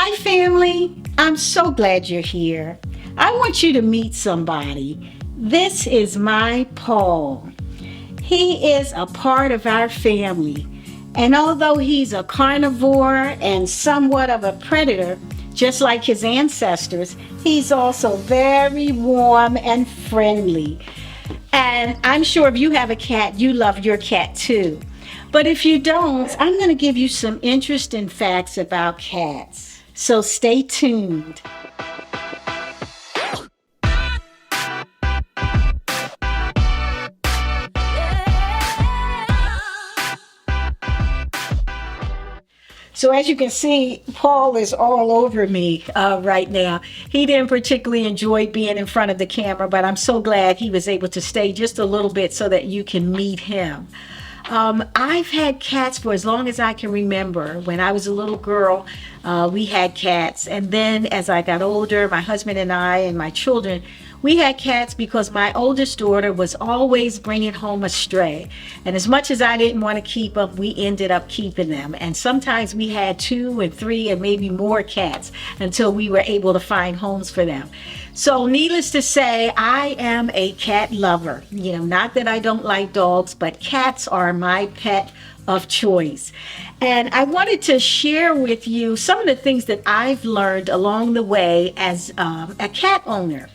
Hi, family. I'm so glad you're here. I want you to meet somebody. This is my Paul. He is a part of our family. And although he's a carnivore and somewhat of a predator, just like his ancestors, he's also very warm and friendly. And I'm sure if you have a cat, you love your cat too. But if you don't, I'm going to give you some interesting facts about cats. So stay tuned. So as you can see, Paul is all over me right now. He didn't particularly enjoy being in front of the camera, but I'm so glad he was able to stay just a little bit so that you can meet him. I've had cats for as long as I can remember. When I was a little girl, we had cats. And then as I got older, my husband and I and my children, we had cats because my oldest daughter was always bringing home a stray. And as much as I didn't want to keep them, we ended up keeping them. And sometimes we had 2 and 3 and maybe more cats until we were able to find homes for them. So needless to say, I am a cat lover. Not that I don't like dogs, but cats are my pet of choice. And I wanted to share with you some of the things that I've learned along the way as a cat owner.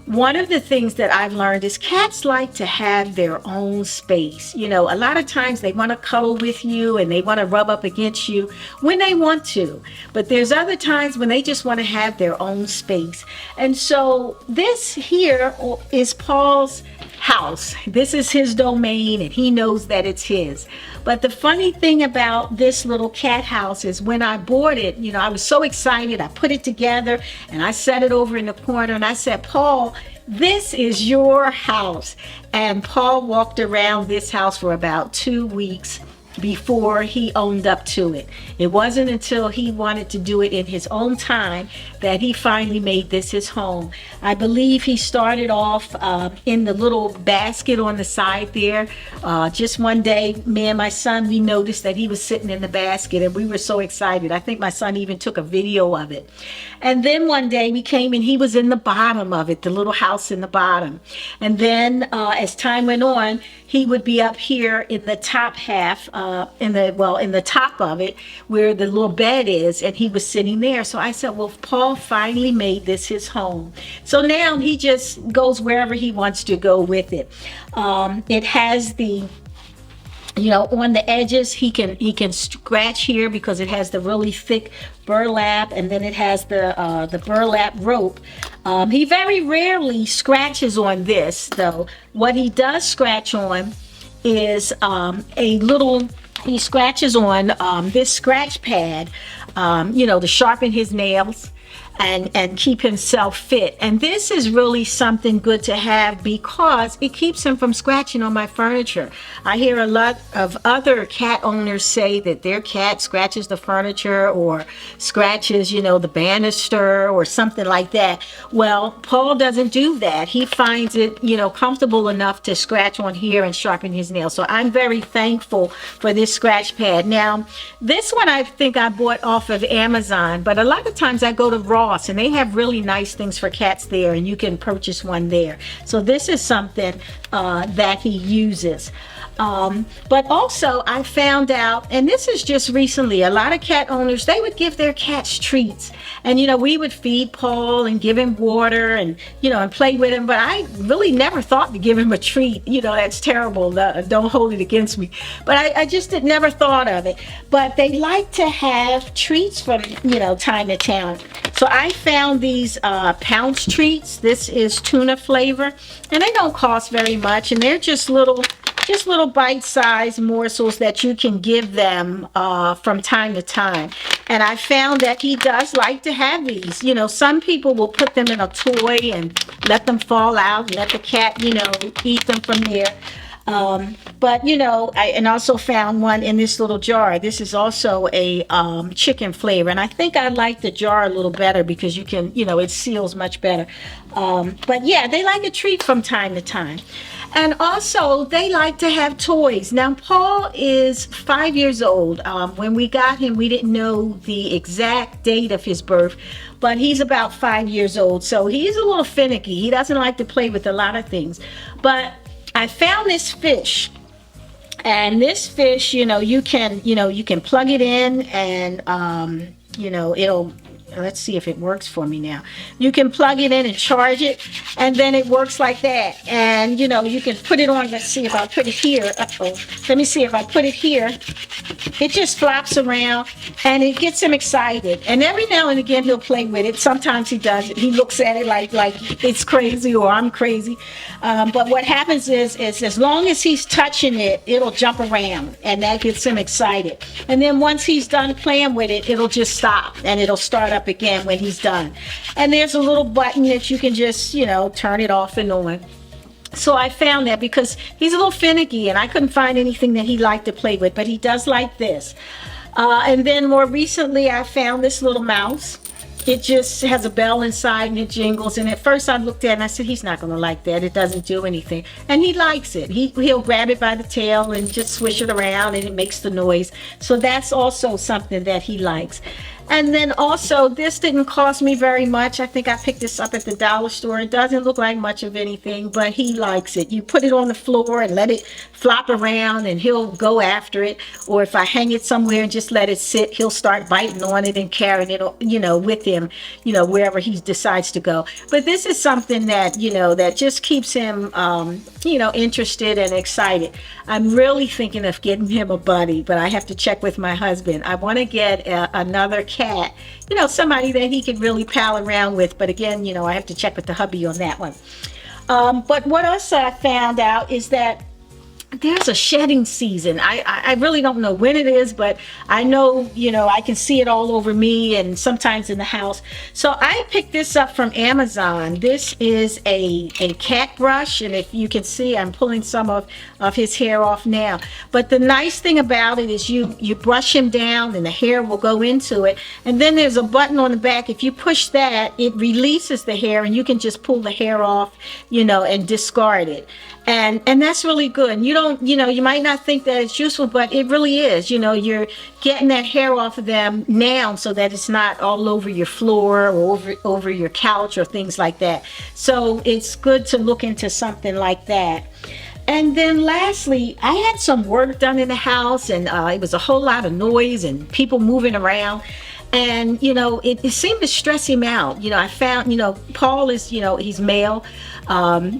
One of the things that I've learned is cats like to have their own space. A lot of times they want to cuddle with you and they want to rub up against you when they want to. But there's other times when they just want to have their own space. And so this here is Paul's house. This is his domain and he knows that it's his. But the funny thing about this little cat house is when I bought it, I was so excited. I put it together and I set it over in the corner and I said, Paul, this is your house. And Paul walked around this house for about 2 weeks before he owned up to it. It wasn't until he wanted to do it in his own time that he finally made this his home. I believe he started off in the little basket on the side there. Just one day, me and my son, we noticed that he was sitting in the basket and we were so excited. I think my son even took a video of it. And then one day we came and he was in the bottom of it, the little house in the bottom. And then as time went on, he would be up here in the top half, in the top of it, where the little bed is, and he was sitting there. So I said, well, Paul finally made this his home. So now he just goes wherever he wants to go with it. It has the on the edges, he can scratch here because it has the really thick burlap, and then it has the burlap rope. He very rarely scratches on this, though. What he does scratch on is he scratches on this scratch pad, to sharpen his nails and keep himself fit. And this is really something good to have because it keeps him from scratching on my furniture. I hear a lot of other cat owners say that their cat scratches the furniture or scratches, the banister or something like that. Well, Paul doesn't do that. He finds it, comfortable enough to scratch on here and sharpen his nails. So I'm very thankful for this scratch pad. Now, this one I think I bought off of Amazon, but a lot of times I go to Ross and they have really nice things for cats there and you can purchase one there. So this is something that he uses. But also I found out, and this is just recently, a lot of cat owners, they would give their cats treats. And, we would feed Paul and give him water and, and play with him. But I really never thought to give him a treat. That's terrible. Don't hold it against me. But I just never thought of it. But they like to have treats from, time to time. So I found these Pounce treats. This is tuna flavor. And they don't cost very much. And they're just little bite-sized morsels that you can give them from time to time. And I found that he does like to have these. Some people will put them in a toy and let them fall out and let the cat, eat them from there. But I also found one in this little jar. This is also a chicken flavor, and I think I like the jar a little better because you can, it seals much better. But yeah, they like a treat from time to time. And also, they like to have toys. Now, Paul is 5 years old. When we got him, we didn't know the exact date of his birth, but he's about 5 years old. So he's a little finicky. He doesn't like to play with a lot of things. But I found this fish. And this fish, you can plug it in and, it'll, let's see if it works for me now. You can plug it in and charge it, and then it works like that. And, you can put it on. Let's see if I put it here. Uh-oh. Let me see if I put it here. It just flops around, and it gets him excited. And every now and again, he'll play with it. Sometimes he does it. He looks at it like it's crazy or I'm crazy. But what happens is as long as he's touching it, it'll jump around, and that gets him excited. And then once he's done playing with it, it'll just stop, and it'll start up again when he's done. And there's a little button that you can just, turn it off and on. So I found that because he's a little finicky, and I couldn't find anything that he liked to play with, but he does like this. And then more recently, I found this little mouse. It just has a bell inside and it jingles. And at first I looked at it and I said, he's not going to like that. It doesn't do anything. And he likes it. He'll grab it by the tail and just swish it around, and it makes the noise. So that's also something that he likes. And then also, this didn't cost me very much. I think I picked this up at the dollar store. It doesn't look like much of anything, but he likes it. You put it on the floor and let it flop around, and he'll go after it. Or if I hang it somewhere and just let it sit, he'll start biting on it and carrying it, with him, wherever he decides to go. But this is something that, that just keeps him, interested and excited. I'm really thinking of getting him a buddy, but I have to check with my husband. I want to get another cat, somebody that he can really pal around with. But again, I have to check with the hubby on that one. But what else I found out is that there's a shedding season. I really don't know when it is, but I know, I can see it all over me and sometimes in the house. So I picked this up from Amazon. This is a cat brush, and if you can see, I'm pulling some of his hair off now. But the nice thing about it is you brush him down and the hair will go into it. And then there's a button on the back. If you push that, it releases the hair, and you can just pull the hair off, and discard it. And that's really good. And you might not think that it's useful, but it really is. You're getting that hair off of them now so that it's not all over your floor or over your couch or things like that. So it's good to look into something like that. And then lastly, I had some work done in the house, and it was a whole lot of noise and people moving around. And, it seemed to stress him out. I found, Paul is, he's male.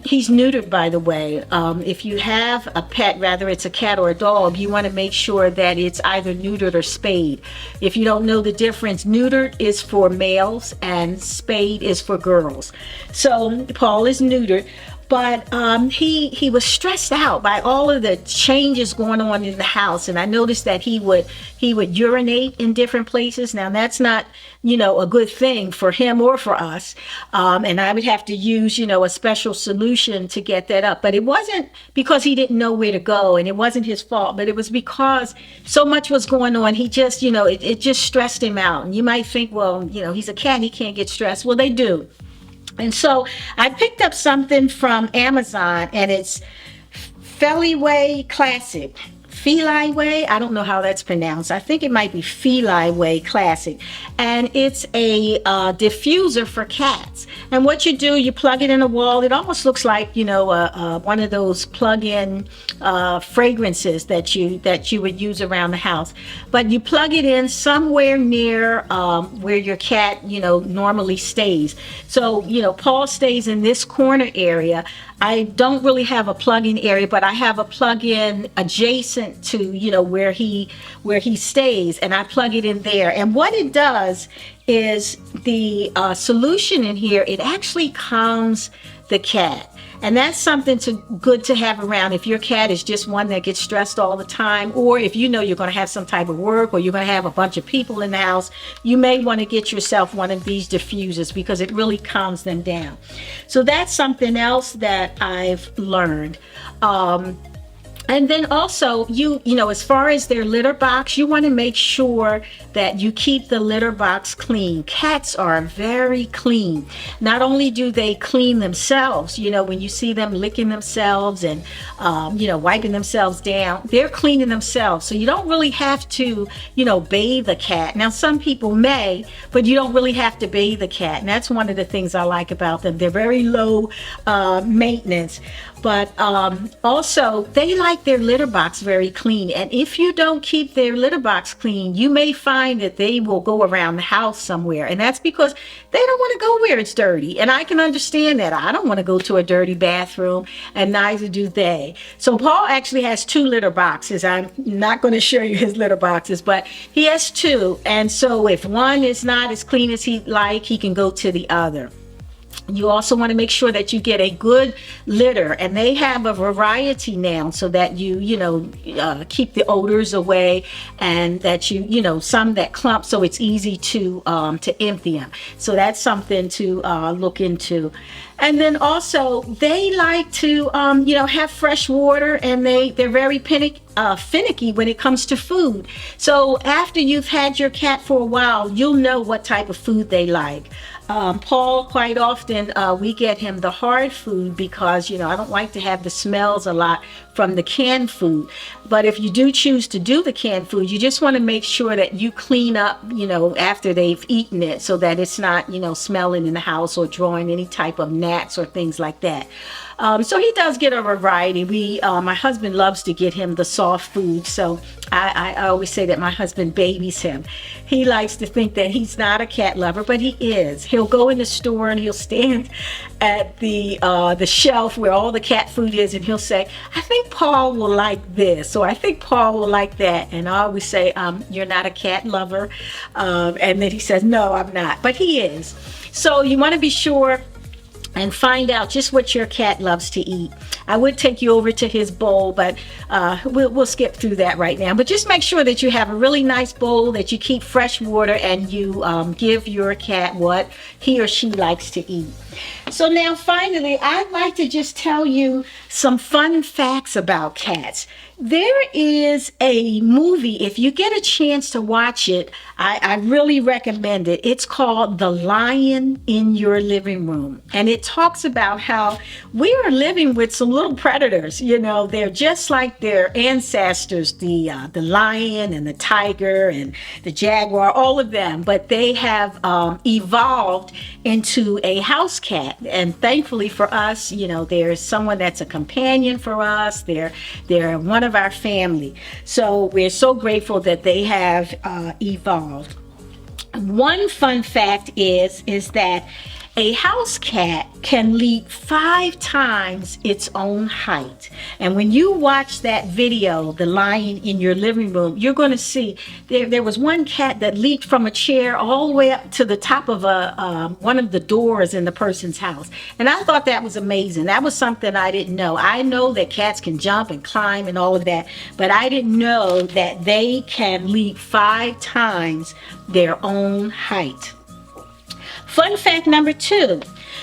He's neutered, by the way. If you have a pet, whether it's a cat or a dog, you want to make sure that it's either neutered or spayed. If you don't know the difference, neutered is for males and spayed is for girls. So Paul is neutered. But he was stressed out by all of the changes going on in the house, and I noticed that he would urinate in different places. Now that's not a good thing for him or for us, and I would have to use a special solution to get that up. But it wasn't because he didn't know where to go, and it wasn't his fault. But it was because so much was going on. He just it just stressed him out. And you might think, well, he's a cat, he can't get stressed. Well, they do. And so I picked up something from Amazon, and it's Feliway Classic. Feliway, I don't know how that's pronounced. I think it might be Feliway Classic. And it's a diffuser for cats. And what you do, you plug it in a wall. It almost looks like, one of those plug-in fragrances that you would use around the house. But you plug it in somewhere near where your cat, normally stays. So, Paul stays in this corner area. I don't really have a plug-in area, but I have a plug-in adjacent to, where he stays, and I plug it in there. And what it does is the solution in here, it actually calms the cat. And that's something good to have around if your cat is just one that gets stressed all the time, or if you're going to have some type of work, or you're going to have a bunch of people in the house, you may want to get yourself one of these diffusers because it really calms them down. So that's something else that I've learned. And then also, as far as their litter box, you want to make sure that you keep the litter box clean. Cats are very clean. Not only do they clean themselves, when you see them licking themselves and, wiping themselves down, they're cleaning themselves. So you don't really have to, bathe a cat. Now, some people may, but you don't really have to bathe a cat. And that's one of the things I like about them. They're very low maintenance. But also, they like their litter box very clean. And if you don't keep their litter box clean, you may find that they will go around the house somewhere. And that's because they don't want to go where it's dirty. And I can understand that. I don't want to go to a dirty bathroom, and neither do they. So Paul actually has 2 litter boxes. I'm not going to show you his litter boxes, but he has 2. And so if one is not as clean as he'd like, he can go to the other. You also want to make sure that you get a good litter, and they have a variety now so that you keep the odors away, and that some that clump, so it's easy to empty them. So that's something to look into. And then also, they like to have fresh water, and they're very finicky when it comes to food. So after you've had your cat for a while, you'll know what type of food they like. Paul, quite often, we get him the hard food because, I don't like to have the smells a lot from the canned food. But if you do choose to do the canned food, you just want to make sure that you clean up, after they've eaten it, so that it's not, smelling in the house or drawing any type of gnats or things like that. So he does get a variety. My husband loves to get him the soft food. So I always say that my husband babies him. He likes to think that he's not a cat lover, but he is. He'll go in the store and he'll stand at the shelf where all the cat food is, and he'll say, "I think Paul will like this," or "I think Paul will like that." And I always say, "You're not a cat lover." And then he says, "No, I'm not," but he is. So you want to be sure and find out just what your cat loves to eat. I would take you over to his bowl, but we'll skip through that right now. But just make sure that you have a really nice bowl, that you keep fresh water, and you give your cat what he or she likes to eat. So now finally, I'd like to just tell you some fun facts about cats. There is a movie, if you get a chance to watch it, I really recommend it. It's called The Lion in Your Living Room. And it talks about how we are living with some little predators. They're just like their ancestors, the lion and the tiger and the jaguar, all of them. But they have evolved into a house cat. And thankfully for us, there's someone that's a companion for us. They're one of our family. So we're so grateful that they have evolved. One fun fact is that a house cat can leap 5 times its own height. And when you watch that video, The Lion in Your Living Room, you're going to see there was one cat that leaped from a chair all the way up to the top of one of the doors in the person's house. And I thought that was amazing. That was something I didn't know. I know that cats can jump and climb and all of that, but I didn't know that they can leap 5 times their own height. Fun fact number 2,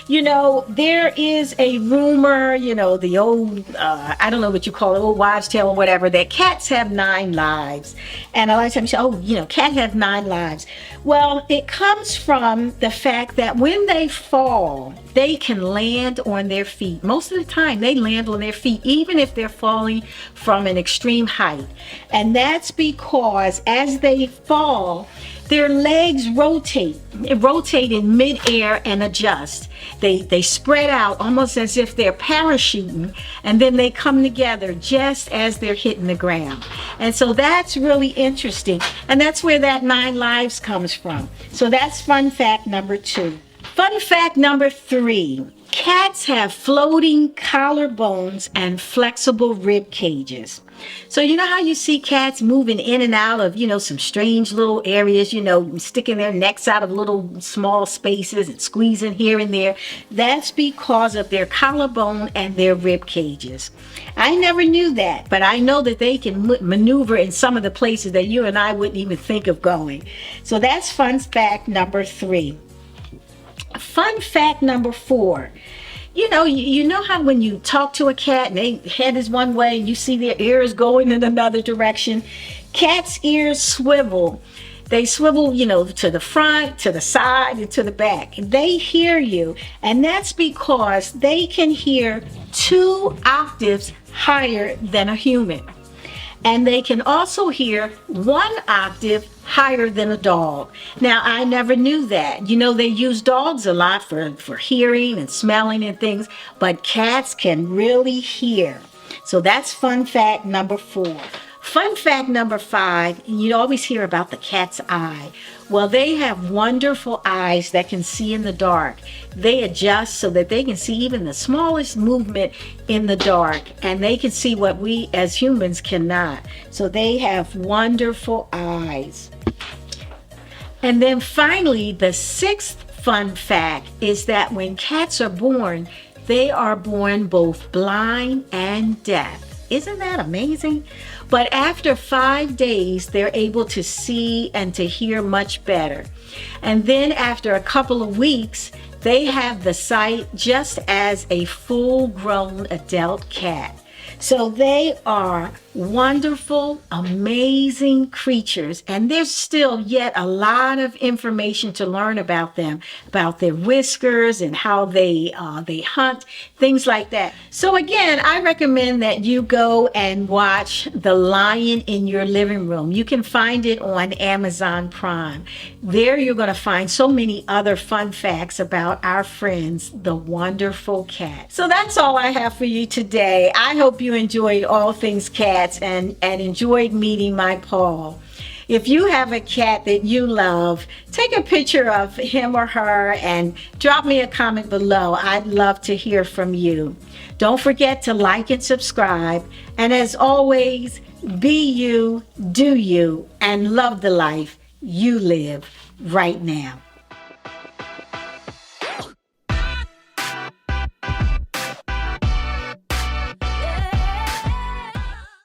there is a rumor, the old, I don't know what you call it, old wives' tale or whatever, that cats have 9 lives. And a lot of times you say, cats have 9 lives. Well, it comes from the fact that when they fall, they can land on their feet. Most of the time, they land on their feet, even if they're falling from an extreme height. And that's because as they fall, their legs rotate in midair and adjust. They spread out almost as if they're parachuting, and then they come together just as they're hitting the ground. And so that's really interesting. And that's where that 9 lives comes from. So that's fun fact number 2. Fun fact number 3. Cats have floating collarbones and flexible rib cages. So you know how you see cats moving in and out of, some strange little areas, sticking their necks out of little small spaces and squeezing here and there? That's because of their collarbone and their rib cages. I never knew that, but I know that they can maneuver in some of the places that you and I wouldn't even think of going. So that's fun fact number 3. Fun fact number 4. You know how when you talk to a cat and their head is one way and you see their ears going in another direction? Cats' ears swivel. They swivel, to the front, to the side, and to the back. They hear you, and that's because they can hear 2 octaves higher than a human. And they can also hear 1 octave higher than a dog. Now, I never knew that. They use dogs a lot for hearing and smelling and things, but cats can really hear. So that's fun fact number 4. Fun fact number 5, you always hear about the cat's eye. Well, they have wonderful eyes that can see in the dark. They adjust so that they can see even the smallest movement in the dark, and they can see what we as humans cannot. So they have wonderful eyes. And then finally, the 6th fun fact is that when cats are born, they are born both blind and deaf. Isn't that amazing? But after 5 days, they're able to see and to hear much better. And then after a couple of weeks, they have the sight just as a full-grown adult cat. So they are wonderful, amazing creatures, and there's still yet a lot of information to learn about them, about their whiskers and how they hunt, things like that. So again, I recommend that you go and watch The Lion in Your Living Room. You can find it on Amazon Prime. There you're going to find so many other fun facts about our friends, the wonderful cat. So that's all I have for you today. I hope you enjoyed all things cats and enjoyed meeting my Paul. If you have a cat that you love, take a picture of him or her and drop me a comment below. I'd love to hear from you. Don't forget to like and subscribe. And as always, be you, do you, and love the life you live right now.